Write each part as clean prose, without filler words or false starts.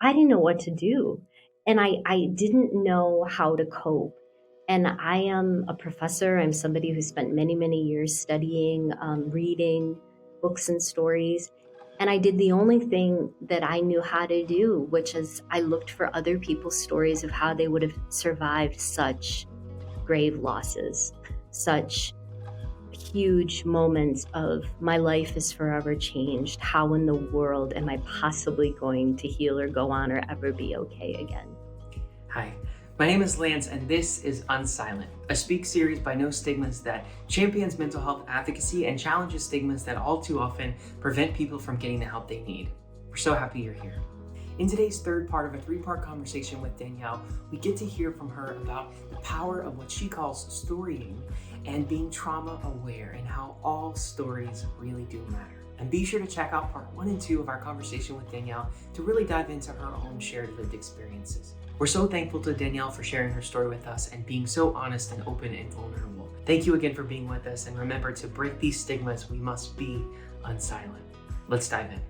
I didn't know what to do. And I didn't know how to cope. And I am a professor. I'm somebody who spent many, many years studying, reading books and stories. And I did the only thing that I knew how to do, which is I looked for other people's stories of how they would have survived such grave losses, such huge moments of my life is forever changed. How in the world am I possibly going to heal or go on or ever be okay again? Hi, my name is Lance, and this is Unsilent, a Speak series by NoStigmas that champions mental health advocacy and challenges stigmas that all too often prevent people from getting the help they need. We're so happy you're here. In today's third part of a three-part conversation with Danielle, we get to hear from her about the power of what she calls storying and being trauma aware and how all stories really do matter. And be sure to check out part 1 and 2 of our conversation with Danielle to really dive into her own shared lived experiences. We're so thankful to Danielle for sharing her story with us and being so honest and open and vulnerable. Thank you again for being with us, and remember, to break these stigmas, we must be unsilent. Let's dive in.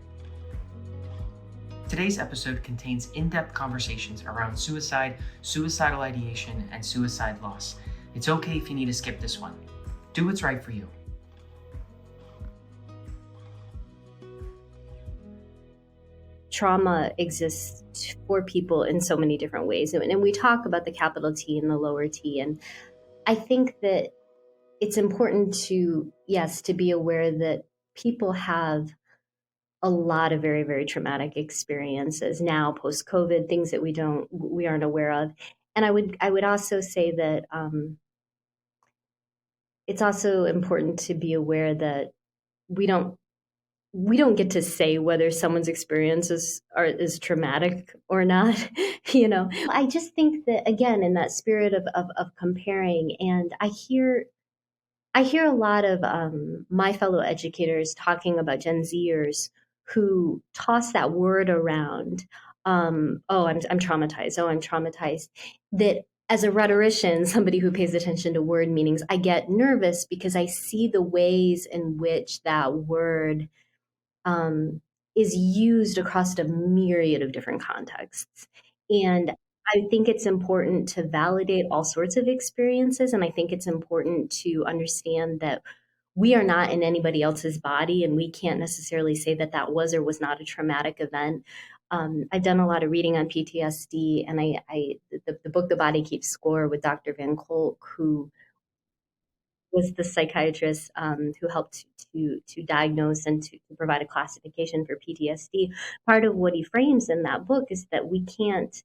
Today's episode contains in-depth conversations around suicide, suicidal ideation, and suicide loss. It's okay if you need to skip this one. Do what's right for you. Trauma exists for people in so many different ways. And we talk about the capital T and the lower T. And I think that it's important to, yes, to be aware that people have a lot of very, very traumatic experiences now post-COVID, things that we aren't aware of. And I would also say that it's also important to be aware that we don't get to say whether someone's experiences is traumatic or not. I just think that, again, in that spirit of comparing, and I hear a lot of my fellow educators talking about Gen Zers who toss that word around. Oh, I'm traumatized. Oh, I'm traumatized. That as a rhetorician, somebody who pays attention to word meanings, I get nervous because I see the ways in which that word um, is used across a myriad of different contexts. And I think it's important to validate all sorts of experiences. And I think it's important to understand that we are not in anybody else's body, and we can't necessarily say that that was or was not a traumatic event. I've done a lot of reading on PTSD, and the book The Body Keeps Score with Dr. Van Kolk, who was the psychiatrist who helped to diagnose and to provide a classification for PTSD. Part of what he frames in that book is that we can't,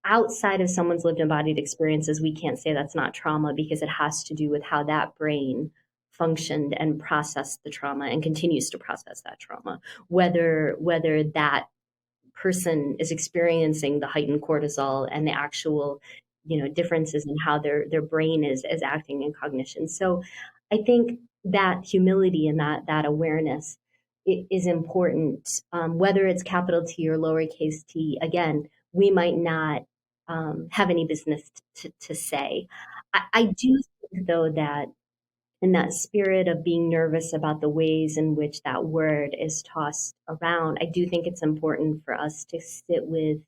outside of someone's lived embodied experiences, we can't say that's not trauma because it has to do with how that brain functioned and processed the trauma and continues to process that trauma. Whether that person is experiencing the heightened cortisol and the actual differences in how their brain is acting in cognition. So I think that humility and that awareness is important, whether it's capital T or lowercase t. Again, we might not have any business to say. I do think, though, that in that spirit of being nervous about the ways in which that word is tossed around, I do think it's important for us to sit with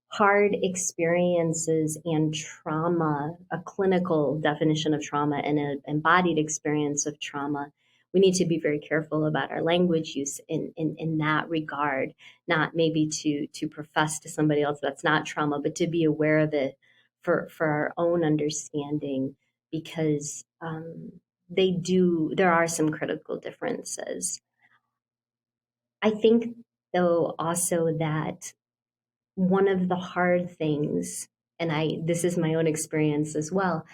hard experiences and trauma, a clinical definition of trauma and an embodied experience of trauma. We need to be very careful about our language use in that regard, not maybe to profess to somebody else that's not trauma, but to be aware of it for our own understanding, because there are some critical differences. I think, though, also that one of the hard things, and this is my own experience as well,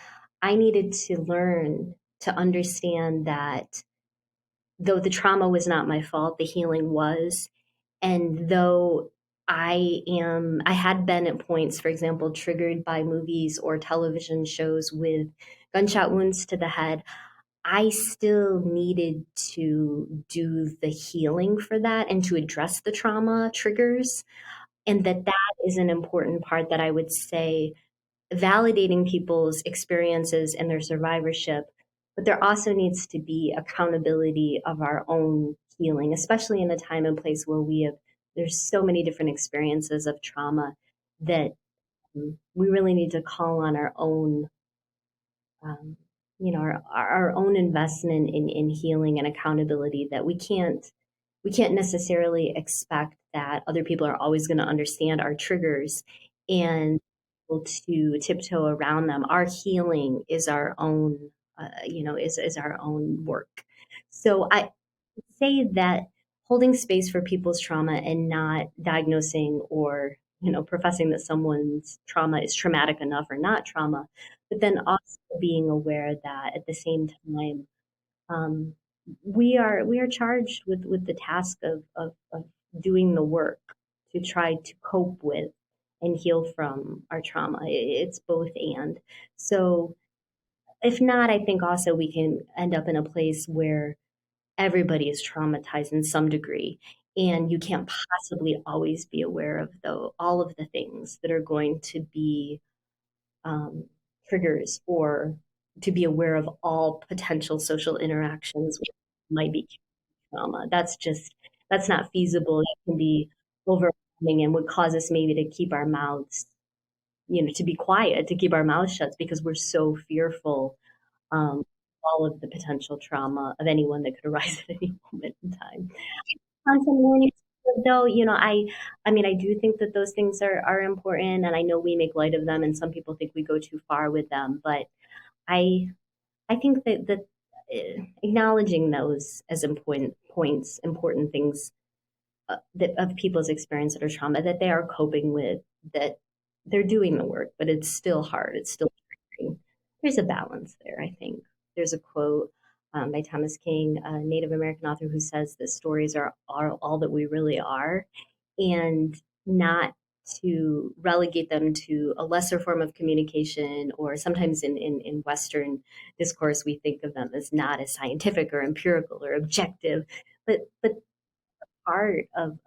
I needed to learn to understand that though the trauma was not my fault, the healing was. And though I had been at points, for example, triggered by movies or television shows with gunshot wounds to the head, I still needed to do the healing for that and to address the trauma triggers. And that is an important part that I would say, validating people's experiences and their survivorship, but there also needs to be accountability of our own healing, especially in a time and place where we have there's so many different experiences of trauma that we really need to call on our own, um, our own investment in healing and accountability, that we can't necessarily expect that other people are always going to understand our triggers and able to tiptoe around them. Our healing is our own, is our own work. So I say that holding space for people's trauma and not diagnosing or professing that someone's trauma is traumatic enough or not trauma, but then also being aware that at the same time, um, we are charged with the task of doing the work to try to cope with and heal from our trauma. It's both and. So if not, I think also we can end up in a place where everybody is traumatized in some degree, and you can't possibly always be aware of all of the things that are going to be um, triggers, or to be aware of all potential social interactions which might be trauma. That's not feasible. It can be overwhelming and would cause us maybe to keep our mouths, to be quiet, to keep our mouths shut because we're so fearful, all of the potential trauma of anyone that could arise at any moment in time. Constant learning, though, I mean, I do think that those things are important, and I know we make light of them, and some people think we go too far with them, but I I think that acknowledging those as important points, important things, that of people's experience that are trauma, that they are coping with, that they're doing the work, but it's still hard. It's still triggering. There's a balance there, I think. There's a quote by Thomas King, a Native American author, who says that stories are all that we really are, and not to relegate them to a lesser form of communication, or sometimes in Western discourse, we think of them as not as scientific or empirical or objective, but part of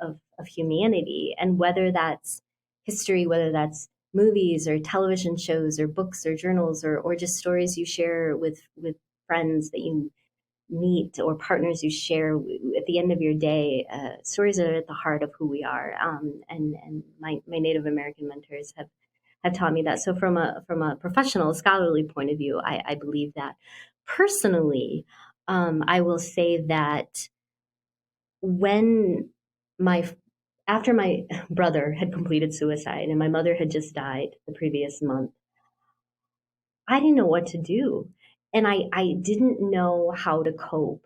humanity. And whether that's history, whether that's movies or television shows or books or journals, or just stories you share with friends that you meet, or partners you share, at the end of your day, stories are at the heart of who we are. And my Native American mentors have taught me that. So from a professional scholarly point of view, I believe that. Personally, I will say that when my after my brother had completed suicide and my mother had just died the previous month, I didn't know what to do. And I didn't know how to cope.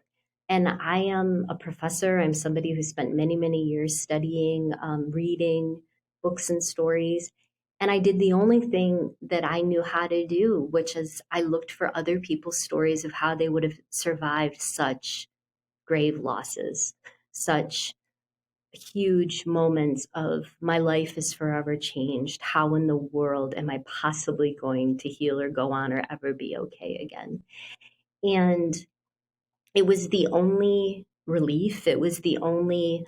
And I am a professor. I'm somebody who spent many, many years studying, reading books and stories. And I did the only thing that I knew how to do, which is I looked for other people's stories of how they would have survived such grave losses, such huge moments of my life is forever changed. How in the world am I possibly going to heal or go on or ever be okay again? And it was the only relief. It was the only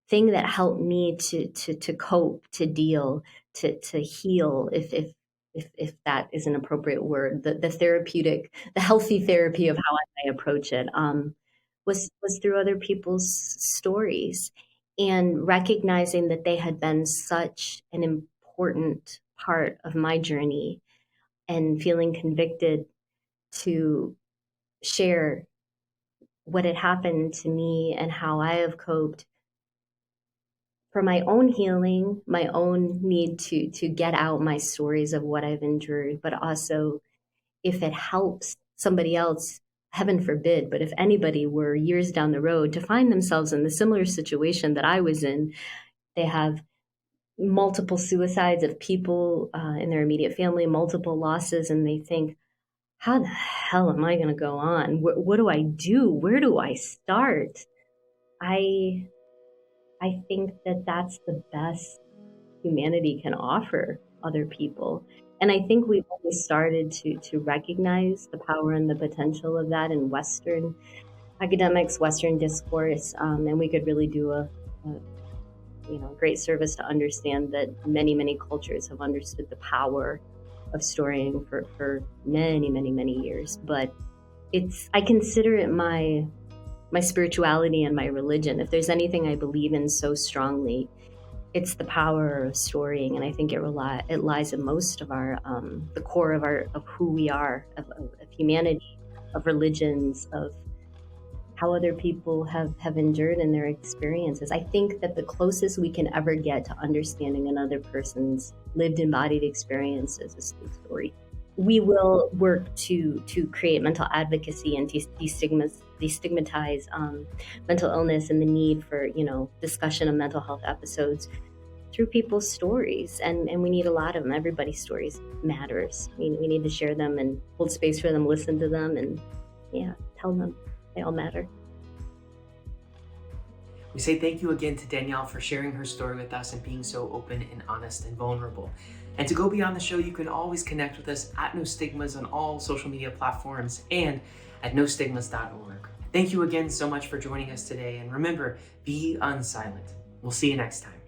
thing that helped me to cope, to deal, to heal, if that is an appropriate word. The therapeutic, the healthy therapy of how I approach it, was through other people's stories, and recognizing that they had been such an important part of my journey, and feeling convicted to share what had happened to me and how I have coped, for my own healing, my own need to get out my stories of what I've endured, but also if it helps somebody else, heaven forbid, but if anybody were years down the road to find themselves in the similar situation that I was in, they have multiple suicides of people in their immediate family, multiple losses, and they think, how the hell am I going to go on? What do I do? Where do I start? I I think that that's the best humanity can offer other people. And I think we've only started to recognize the power and the potential of that in Western academics, Western discourse, and we could really do a great service to understand that many, many cultures have understood the power of storying for many, many, many years. But I consider it my spirituality and my religion. If there's anything I believe in so strongly, it's the power of storying, and I think it lies in most of our the core of who we are, of humanity, of religions, of how other people have endured in their experiences. I think that the closest we can ever get to understanding another person's lived embodied experiences is through story. We will work to create mental advocacy and destigmatize mental illness and the need for discussion of mental health episodes through people's stories, and we need a lot of them. Everybody's stories matters. We need to share them and hold space for them, listen to them, and tell them they all matter. We say thank you again to Danielle for sharing her story with us and being so open and honest and vulnerable. And to go beyond the show, you can always connect with us at NoStigmas on all social media platforms and at NoStigmas.org. Thank you again so much for joining us today. And remember, be unsilent. We'll see you next time.